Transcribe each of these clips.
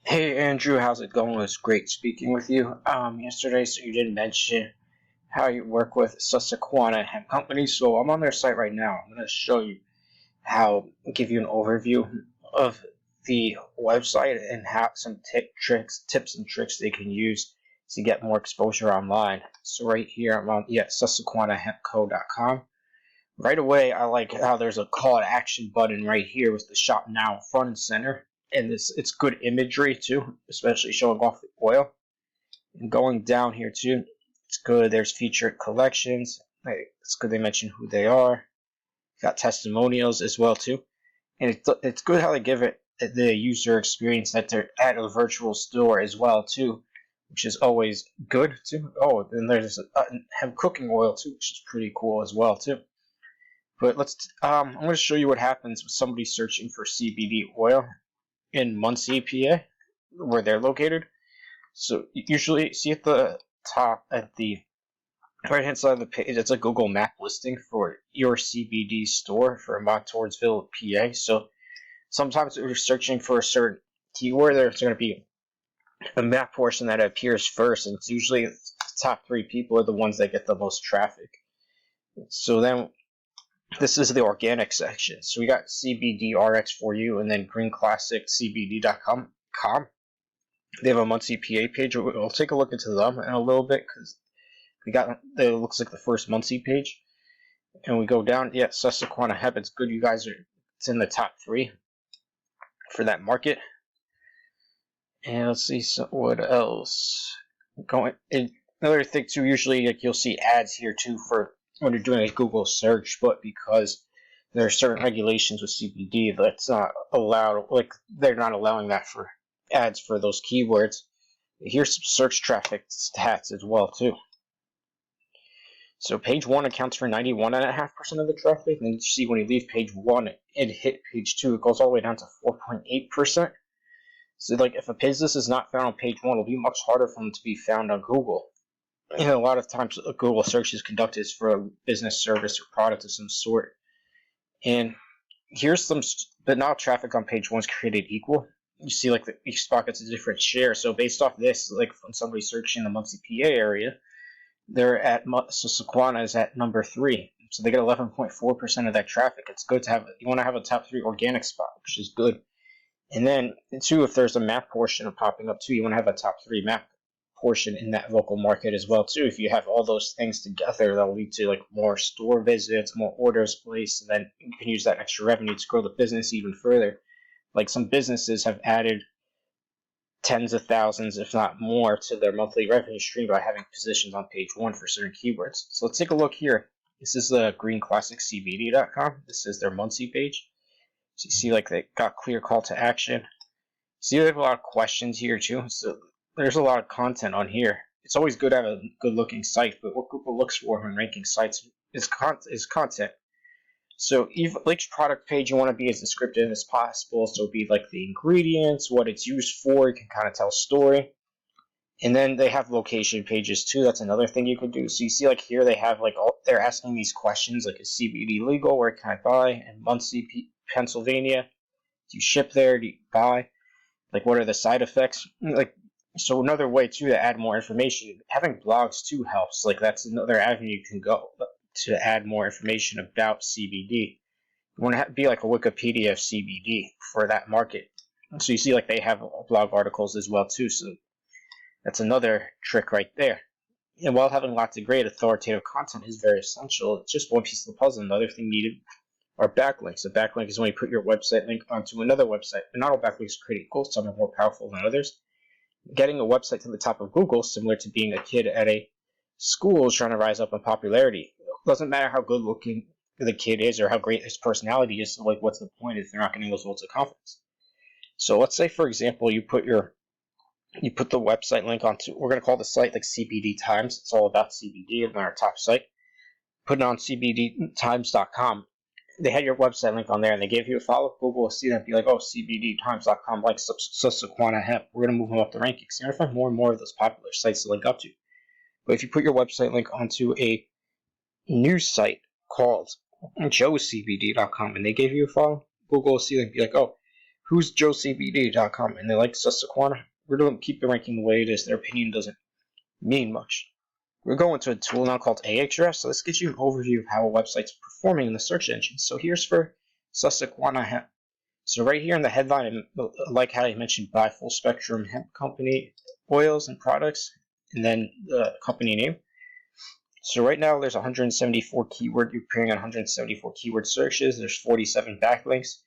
Hey Andrew, how's it going? It was great speaking with you. Yesterday, so you did mention how you work with Susquehanna Hemp Company. So I'm on their site right now. I'm going to show you give you an overview of the website and how some tips and tricks they can use to get more exposure online. So right here, I'm on susquehannahempco.com. Right away, I like how there's a call to action button right here with the shop now front and center. And it's good imagery too, especially showing off the oil. And going down here too, it's good. There's featured collections. It's good they mention who they are. Got testimonials as well too. And it's good how they give it the user experience that they're at a virtual store as well too, which is always good too. Oh, and there's hemp cooking oil too, which is pretty cool as well too. But I'm going to show you what happens with somebody searching for CBD oil in Muncie, PA, where they're located. So you usually see at the top, at the right hand side of the page, it's a Google map listing for your CBD store for Montordsville, PA. So sometimes if you're searching for a certain keyword, there's going to be a map portion that appears first, and it's usually the top 3 people are the ones that get the most traffic. So then this is the organic section. So we got CBD RX for you, and then greenclassiccbd.com. They have a Muncie PA page. We'll take a look into them in a little bit because it looks like the first Muncie page. And we go down, yeah, Susquehanna Hemp. It's good you guys it's in the top 3 for that market. And let's see what else. Another thing too, usually like you'll see ads here too for when you're doing a Google search, but because there are certain regulations with CBD that's not allowed, like they're not allowing that for ads for those keywords. Here's some search traffic stats as well too. So page 1 accounts for 91.5% of the traffic, and you see when you leave page 1 and hit page 2, it goes all the way down to 4.8%. So like if a business is not found on page 1, it'll be much harder for them to be found on Google. And a lot of times a Google search is conducted for a business service or product of some sort. And here's but not traffic on page 1 is created equal. You see like each spot gets a different share. So based off this, like when somebody's searching the Muncie, PA area, they're at Susquehanna is at number 3. So they get 11.4% of that traffic. It's good to have, you want to have a top 3 organic spot, which is good. And then too, if there's a map portion popping up too, you want to have a top 3 map portion in that local market as well too. If you have all those things together, that'll lead to like more store visits, more orders placed, and then you can use that extra revenue to grow the business even further. Like some businesses have added tens of thousands, if not more, to their monthly revenue stream by having positions on page 1 for certain keywords. So let's take a look here. This is the greenclassiccbd.com. This is their Muncie page. So you see like they got clear call to action. See, they have a lot of questions here too. So there's a lot of content on here. It's always good to have a good looking site, but what Google looks for when ranking sites is content. So each product page you want to be as descriptive as possible. So it'd be like the ingredients, what it's used for. You can kind of tell a story. And then they have location pages too. That's another thing you could do. So you see like here they have like they're asking these questions like, is CBD legal? Where can I buy? In Muncie, Pennsylvania. Do you ship there? Do you buy? Like what are the side effects? Like, so another way too to add more information, having blogs too helps. Like that's another avenue you can go to add more information about CBD. You want to be like a Wikipedia of CBD for that market. So you see like they have blog articles as well too. So that's another trick right there. And while having lots of great authoritative content is very essential, it's just one piece of the puzzle. Another thing needed are backlinks. A backlink is when you put your website link onto another website. But not all backlinks are created equal. Some are more powerful than others. Getting a website to the top of Google, similar to being a kid at a school is trying to rise up in popularity. It doesn't matter how good looking the kid is or how great his personality is. Like, what's the point if they're not getting those votes of confidence? So let's say, for example, you put the website link onto, we're going to call the site like CBD Times. It's all about CBD on our top site. Put it on cbdtimes.com. They had your website link on there and they gave you a follow. Google will see that and be like, oh, cbdtimes.com like Susquehanna Hemp. We're going to move them up the rankings. You're going to find more and more of those popular sites to link up to. But if you put your website link onto a news site called joecbd.com and they gave you a follow, Google will see that and be like, oh, who's JoeCBD.com, and they like Susquehanna. We're going to keep the ranking the way it is. Their opinion doesn't mean much. We're going to a tool now called Ahrefs, so this gives you an overview of how a website's performing in the search engine. So here's for Susquehanna Hemp. So right here in the headline, I like how you mentioned buy full spectrum hemp company oils and products, and then the company name. So right now there's 174 keyword, you're appearing on 174 keyword searches. There's 47 backlinks,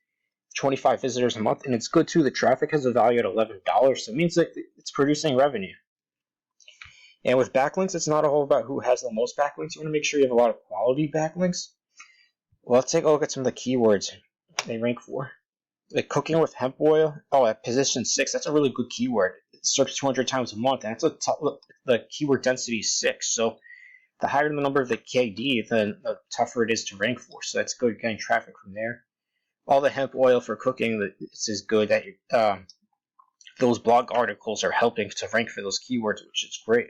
25 visitors a month, and it's good too. The traffic has a value at $11, so it means that it's producing revenue. And with backlinks, it's not all about who has the most backlinks. You want to make sure you have a lot of quality backlinks. Well, let's take a look at some of the keywords they rank for. Like cooking with hemp oil. Oh, at position 6, that's a really good keyword. It's searched 200 times a month, and that's the keyword density is 6. So the higher the number of the KD, then the tougher it is to rank for. So that's good getting traffic from there. All the hemp oil for cooking, this is good that those blog articles are helping to rank for those keywords, which is great.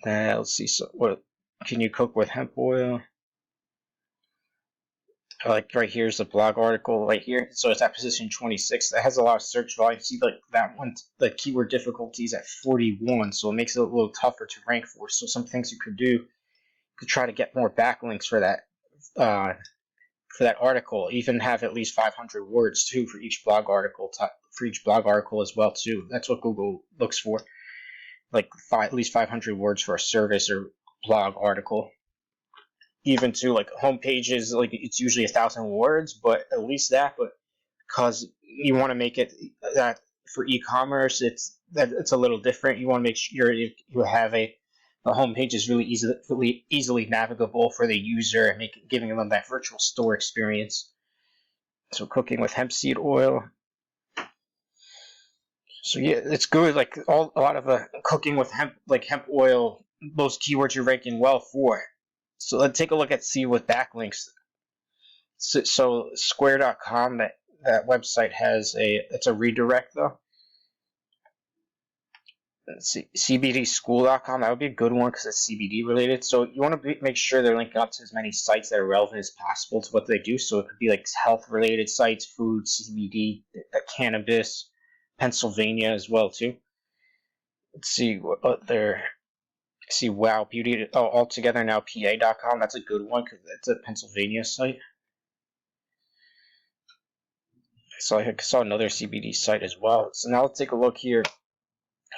Let's see. So what can you cook with hemp oil? Like right here's the blog article right here. So it's at position 26. That has a lot of search volume. See, like that one, the keyword difficulty is at 41, so it makes it a little tougher to rank for. So some things you could do, you could try to get more backlinks for that article. Even have at least 500 words too for each blog article. As well too. That's what Google looks for. Like at least 500 words for a service or blog article. Even to like home pages, like it's usually 1,000 words, but at least that. But because you want to make it that for e-commerce, it's a little different. You want to make sure you have the home page is really easily navigable for the user and giving them that virtual store experience. So cooking with hemp seed oil. So yeah, it's good. Like a lot of cooking with hemp oil, those keywords you're ranking well for. So let's take a look at with backlinks. So Square.com, that website has it's a redirect though. Let's see, CBDschool.com, that would be a good one because it's CBD related. So you want to make sure they're linking up to as many sites that are relevant as possible to what they do. So it could be like health related sites, food, CBD, cannabis, Pennsylvania as well too. Let's see what they're. See, wow, beauty. Oh, altogether now PA.com. That's a good one because it's a Pennsylvania site. So I saw another CBD site as well. So now let's take a look here.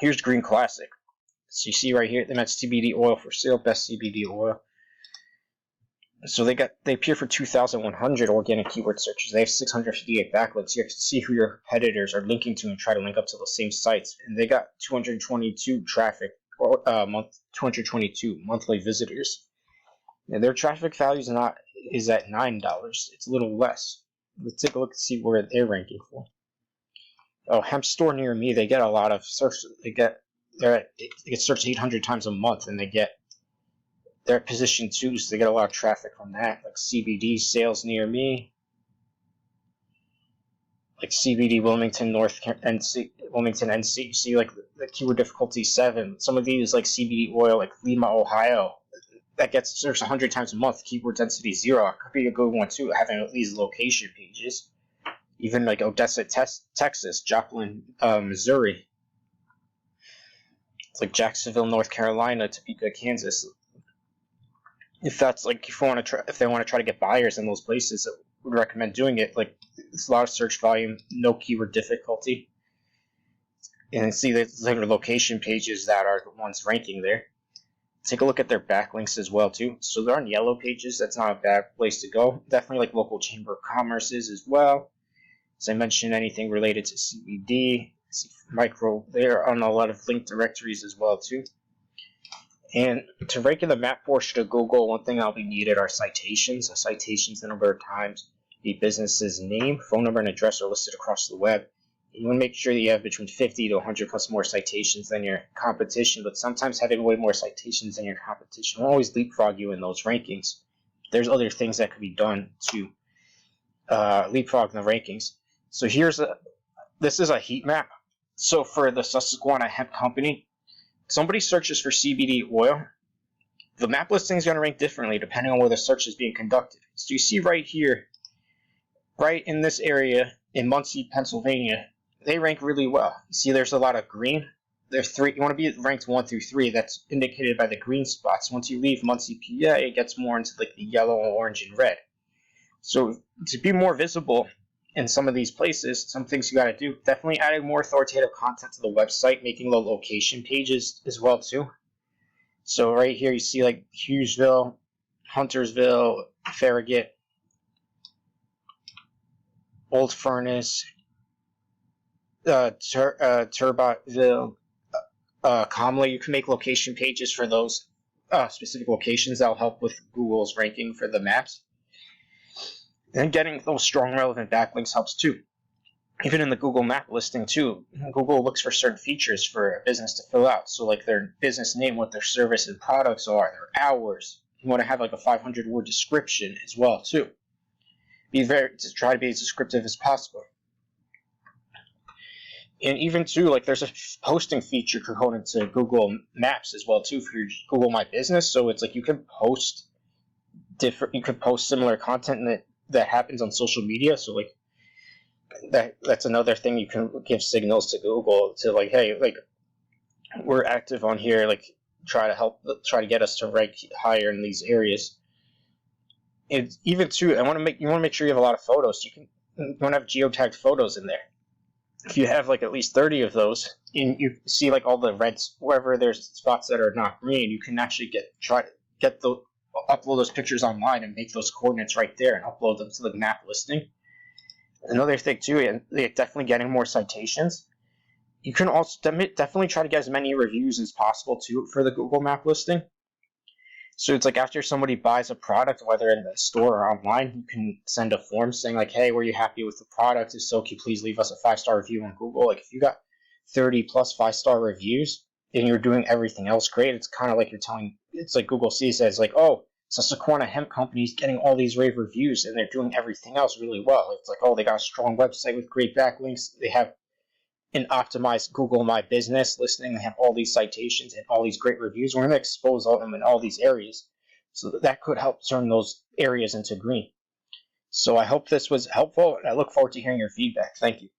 Here's Green Classic. So you see right here, they meant CBD oil for sale, best CBD oil. So they appear for 2,100 organic keyword searches. They have 658 backlinks. You can see who your competitors are linking to and try to link up to the same sites. And they got 222 traffic. 222 monthly visitors. Now their traffic value is at $9. It's a little less. Let's take a look and see where they're ranking for. Oh, hemp store near me. They get a lot of search. They get searched 800 times a month, and they're at position 2, so they get a lot of traffic from that. Like CBD sales near me. Like CBD Wilmington NC, see like the keyword difficulty 7. Some of these like CBD oil like Lima, Ohio, that gets searched 100 times a month. Keyword density 0. It could be a good one too, having at least location pages. Even like Odessa, Texas, Joplin, Missouri. It's like Jacksonville, North Carolina, Topeka, Kansas. If they want to try to get buyers in those places, I would recommend doing it. Like it's a lot of search volume, no keyword difficulty, and see there's location pages that are the ones ranking there. Take a look at their backlinks as well too. So they're on yellow pages. That's not a bad place to go. Definitely like local chamber of commerces as well. As I mentioned, anything related to CBD, micro. They're on a lot of linked directories as well too. And to rank in the map portion of Google, one thing that'll be needed are citations. Citations, the number of times the business's name, phone number, and address are listed across the web. You want to make sure that you have between 50 to 100 plus more citations than your competition, but sometimes having way more citations than your competition will always leapfrog you in those rankings. There's other things that could be done to leapfrog the rankings. So this is a heat map. So for the Susquehanna Hemp Company, somebody searches for CBD oil, the map listing is going to rank differently depending on where the search is being conducted. So you see right here, right in this area, in Muncie, Pennsylvania, they rank really well. You see, there's a lot of green. There's three. You want to be ranked 1 through 3. That's indicated by the green spots. Once you leave Muncie, PA, it gets more into like the yellow, orange, and red. So to be more visible in some of these places, some things you got to do. Definitely adding more authoritative content to the website, making the location pages as well too. So right here you see like Hughesville, Huntersville, Farragut, Old Furnace, Turbotville, Comley. You can make location pages for those specific locations. That'll help with Google's ranking for the maps. And getting those strong relevant backlinks helps too. Even in the Google map listing too, Google looks for certain features for a business to fill out. So like their business name, what their service and products are, their hours. You want to have like a 500-word description as well too. Try to be as descriptive as possible. And even too, like there's a posting feature component to Google Maps as well too for your Google My Business. So it's like you can post similar content that happens on social media. So like that's another thing you can give signals to Google to like, hey, like we're active on here, like try to get us to rank higher in these areas. And even too, you want to make sure you have a lot of photos. You want to have geotagged photos in there. If you have like at least 30 of those, and you see like all the reds, wherever there's spots that are not green, you can actually upload those pictures online and make those coordinates right there and upload them to the map listing. Another thing too, and definitely getting more citations. You can also definitely try to get as many reviews as possible too for the Google map listing. So it's like after somebody buys a product, whether in the store or online, you can send a form saying like, hey, were you happy with the product? If so, can you please leave us a 5-star review on Google? Like if you got 30 plus 5-star reviews and you're doing everything else great, it's kind of like it's like Google sees it as like, oh, Susquehanna Hemp Company is getting all these rave reviews and they're doing everything else really well. It's like, oh, they got a strong website with great backlinks. They have an optimized Google My Business listing. They have all these citations and all these great reviews. We're going to expose all of them in all these areas. So that could help turn those areas into green. So I hope this was helpful, and I look forward to hearing your feedback. Thank you.